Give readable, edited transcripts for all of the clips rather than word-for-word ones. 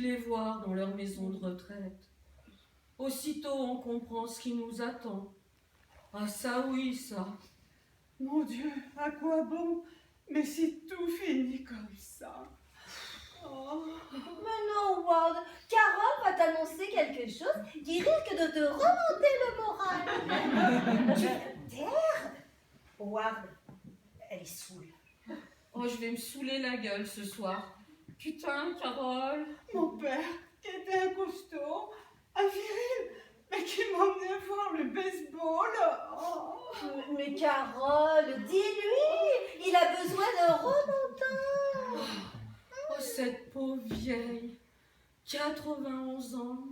les voir dans leur maison de retraite. Aussitôt, on comprend ce qui nous attend. Ah ça oui, ça. Mon Dieu, à quoi bon? Mais si tout finit comme ça. Oh. Mais non, Howard, Carole va t'annoncer quelque chose qui risque de te remonter le moral. Tu vas te taire? Howard, elle est saoule. Oh, je vais me saouler la gueule ce soir. Putain, Carole. Mon père, qui était un costaud, un viril, mais qui m'emmenait voir le baseball. Oh. Mais Carole, dis-lui, il a besoin d'un remontant. Oh, cette pauvre vieille, 91 ans,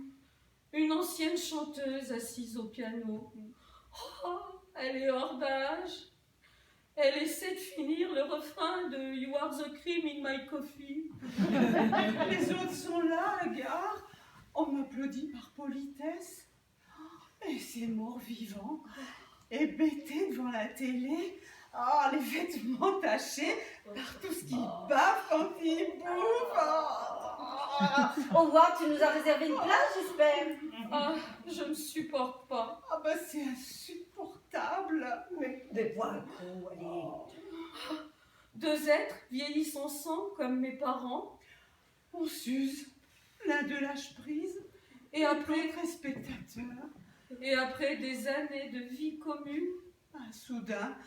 une ancienne chanteuse assise au piano. Oh, elle est hors d'âge. Elle essaie de finir le refrain de You are the cream in my coffee. Les autres sont là à la gare. On m'applaudit par politesse. Et c'est mort-vivant, hébété devant la télé. Oh, les vêtements tachés par tout ce qu'ils bavent quand ils bouffent. Howard, tu nous as réservé une place, j'espère. Ah, je ne supporte pas. Ah bah c'est insupportable. Mais bois un coup, allez. Deux êtres vieillissent ensemble comme mes parents. On s'use, l'un de lâche prise, Et après, l'autre est spectateur. et après des années de vie commune, Soudain,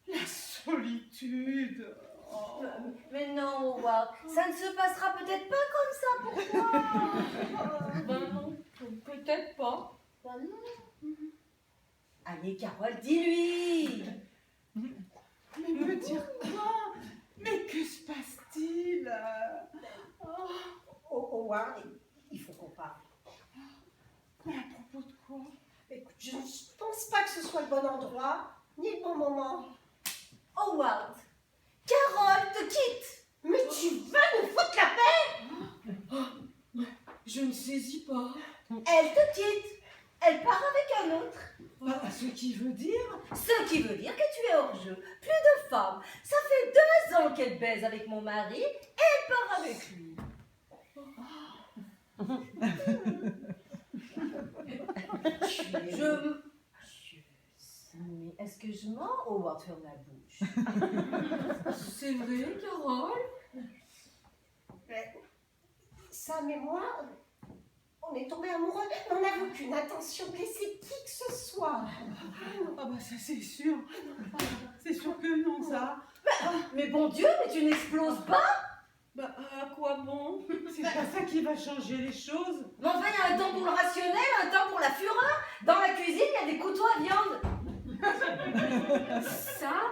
la solitude. Oh. Mais non, Howard, ça ne se passera peut-être pas comme ça pour toi. ben non, peut-être pas. Ben non. Allez, Carole, dis-lui. Mais me dire quoi? Mais que se passe-t-il? Howard, il faut qu'on parle. Mais à propos de quoi? Écoute, je ne pense pas que ce soit le bon endroit, ni le bon moment. Howard, Carole te quitte. Mais tu vas nous foutre la paix! Je ne saisis pas. Elle te quitte. Elle part avec un autre. Ce qui veut dire... Ce qui veut dire que tu es hors jeu. Plus de femmes. Ça fait 2 ans qu'elle baise avec mon mari et elle part avec lui. Mais est-ce que je mens? Howard, ferme la bouche. C'est vrai, Carole? Mais Sam et moi, on est tombés amoureux, mais on n'a aucune intention de blesser qui que ce soit. Ah bah ça c'est sûr. C'est sûr que non, ça. Mais bon Dieu, mais tu n'exploses pas? Bah, à quoi bon? C'est pas ça qui va changer les choses. Mais enfin, il y a un temps pour le rationnel, un temps pour la fureur. Dans la cuisine, il y a des couteaux à viande. Sam,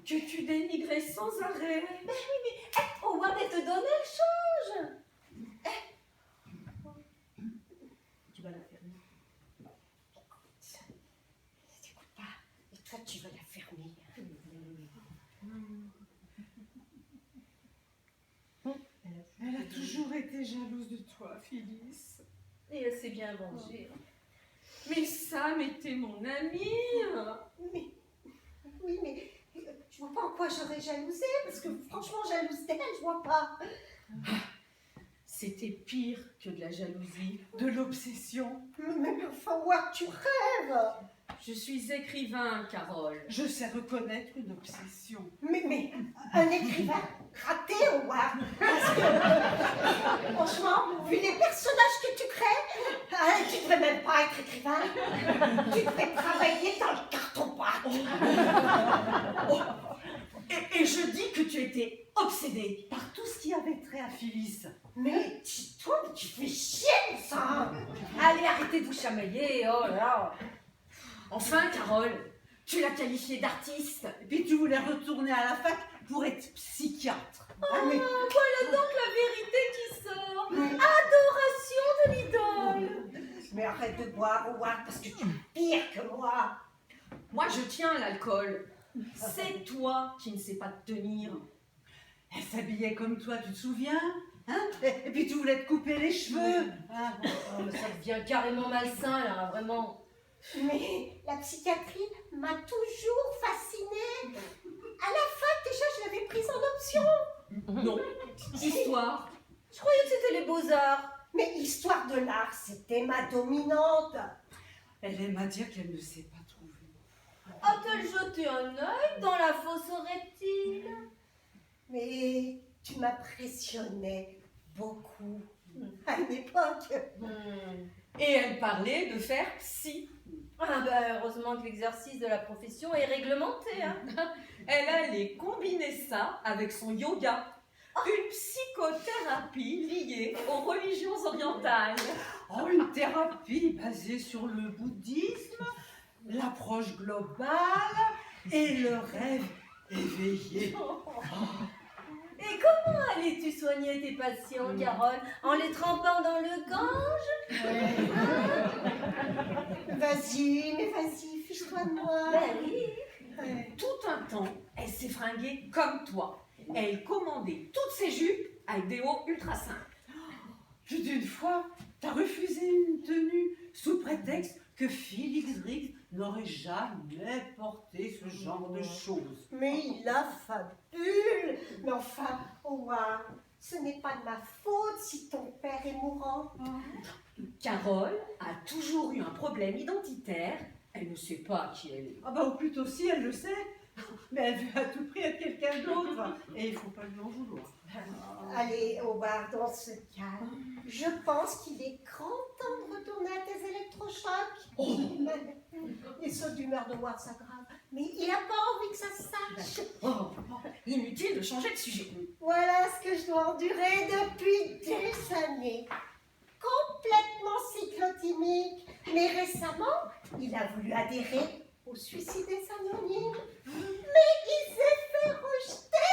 que tu dénigrais sans arrêt. Howard, elle te donne, elle change. Tu vas la fermer. T'écoutes pas, et toi tu vas la fermer. Elle a toujours été jalouse de toi, Phyllis. Et elle s'est bien vengée. Mais Sam était mon ami. Mais, oui, mais je vois pas en quoi j'aurais jalousé, parce que franchement, jalouse d'elle, je vois pas. C'était pire que de la jalousie. De l'obsession. Mais enfin, Howard, tu rêves. Je suis écrivain, Carole. Je sais reconnaître une obsession. Mais un écrivain raté, Howard. Parce que, franchement, vu les personnages que tu crées, tu devrais même pas être écrivain. Tu devrais travailler dans le carton-pâte. Et je dis que tu étais obsédée par tout ce qui avait trait à Phyllis. Mais toi, tu fais chier, ça. Allez, arrêtez de vous chamailler, oh là là. Enfin, Carole, tu l'as qualifiée d'artiste. Et puis tu voulais retourner à la fac pour être psychiatre. Ah, mais- voilà donc la vérité qui sort. Adoration de l'idole. Mais arrête de boire, Howard, parce que tu es pire que moi. Moi, je tiens à l'alcool. C'est toi qui ne sais pas te tenir. Elle s'habillait comme toi, tu te souviens, hein? Et puis tu voulais te couper les cheveux. Hein? Oh, mais ça devient carrément malsain, là, vraiment. Mais la psychiatrie m'a toujours fascinée. À la fac, déjà, je l'avais prise en option. Non, histoire. Je croyais que c'était les beaux-arts. Mais histoire de l'art, c'était ma dominante. Elle aime à dire qu'elle ne sait pas trouver. A-t-elle jeté un œil dans la fosse aux reptiles? Mais tu m'impressionnais beaucoup à une époque. Et elle parlait de faire psy. Ah ben, heureusement que l'exercice de la profession est réglementé. Hein. Elle allait combiner ça avec son yoga. Une psychothérapie liée aux religions orientales. Oh, une thérapie basée sur le bouddhisme, l'approche globale et le rêve éveillé. Et comment allais-tu soigner tes patients, Carole? En les trempant dans le Gange? Vas-y, mais vas-y, fiche-toi de moi. Ben oui. Tout un temps, elle s'est fringuée comme toi. Elle commandait toutes ses jupes avec des hauts ultra simples. Plus d'une fois, t'as refusé une tenue sous prétexte que Félix Riggs n'aurait jamais porté ce genre de choses. Mais il a fabule. Mais enfin, Howard, ce n'est pas de ma faute si ton père est mourant. Carole a toujours eu un problème identitaire. Elle ne sait pas qui elle est. Ah bah ou plutôt si, elle le sait. Mais elle veut à tout prix être quelqu'un d'autre. Et il ne faut pas lui en vouloir. Allez, Howard, dans ce cas, je pense qu'il est grand temps de retourner à tes électrochocs. Les sauts d'humeur de Howard s'aggravent, mais il n'a pas envie que ça se sache. Inutile de changer de sujet. Voilà ce que je dois endurer depuis des années. Complètement cyclotimique. Mais récemment, il a voulu adhérer aux suicides anonymes. Mais il s'est fait rejeter.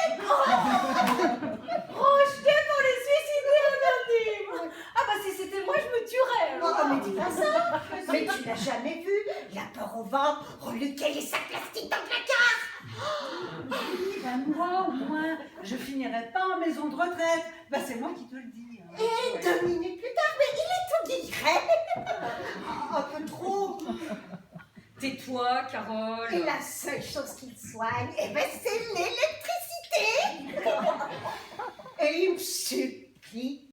Rejeté pour les suicidaires anonymes. Ah bah si c'était moi, je me tuerais. Alors. Oh, mais dis pas ça. Mais tu l'as jamais vu, la peur au ventre, reluquer les sacs plastiques dans le placard. Ben moi, au moins, je finirai pas en maison de retraite. Ben c'est moi qui te le dis. Hein. Et 2 minutes plus tard, mais il est tout guilleret. Un peu trop. Tais-toi, Carole. Et la seule chose qu'il soigne, eh ben, c'est l'électricité. Et il me supplie